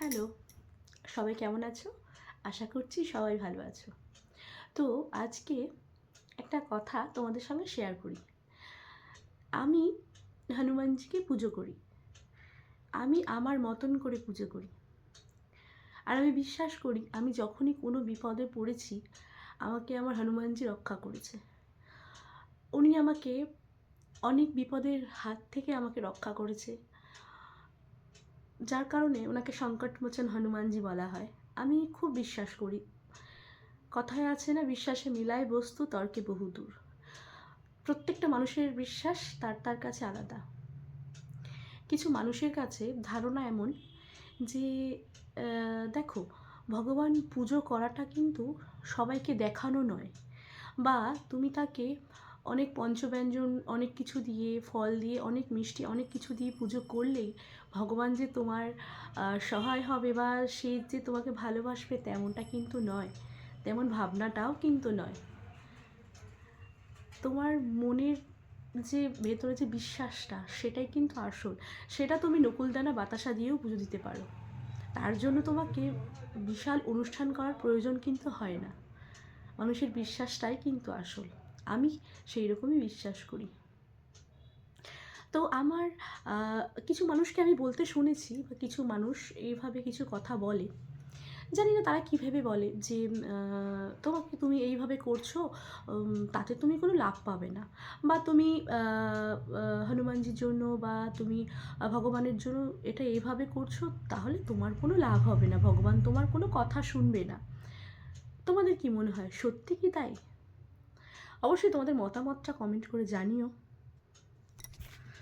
Hello, সবাই কেমন আছো? আশা করছি সবাই ভালো আছো। তো আজকে একটা কথা তোমাদের সঙ্গে শেয়ার করি। আমি হনুমানজিকে পুজো করি। আমি আমার মতন করে পুজো করি। আর আমি বিশ্বাস করি আমি যখনই কোনো বিপদে পড়েছি, আমাকে আমার হনুমানজি রক্ষা করেছে। উনি আমাকে অনেক বিপদের হাত থেকে আমাকে রক্ষা করেছে। যার কারণে ওনাকে সংকটমোচন হনুমানজি বলা হয়। আমি খুব বিশ্বাস করি। কথায় আছে না, বিশ্বাসে মিলায় বস্তু তর্কে বহুদূর। প্রত্যেকটা মানুষের বিশ্বাস তার তার কাছে আলাদা। কিছু মানুষের কাছে ধারণা এমন যে দেখো, ভগবান পুজো করাটা কিন্তু সবাইকে দেখানো নয়, বা তুমি তাকে অনেক পঞ্চব্যঞ্জন অনেক কিছু দিয়ে, ফল দিয়ে, অনেক মিষ্টি অনেক কিছু দিয়ে পুজো করলেই ভগবান যে তোমার সহায় হবে বা সে যে তোমাকে ভালোবাসবে তেমনটা কিন্তু নয়, তেমন ভাবনাটাও কিন্তু নয়। তোমার মনের যে ভেতরে যে বিশ্বাসটা, সেটাই কিন্তু আসল। সেটা তুমি নকুলদানা বাতাসা দিয়েও পুজো দিতে পারো। তার জন্য তোমাকে বিশাল অনুষ্ঠান করার প্রয়োজন কিন্তু হয় না। মানুষের বিশ্বাসটাই কিন্তু আসল। আমি সেই রকমই বিশ্বাস করি। তো আমার কিছু মানুষকে আমি বলতে শুনেছি, বা কিছু মানুষ এইভাবে কিছু কথা বলে, জানি না তারা কী ভেবে বলে যে তুমি এইভাবে করছো, তাতে তুমি কোনো লাভ পাবে না, বা তুমি হনুমানজির জন্য বা তুমি ভগবানের জন্য এটা এইভাবে করছো, তাহলে তোমার কোনো লাভ হবে না, ভগবান তোমার কোনো কথা শুনবে না। তোমাদের কি মনে হয়, সত্যি কি তাই? অবশ্যই তোমাদের মতামতটা কমেন্ট করে জানিও।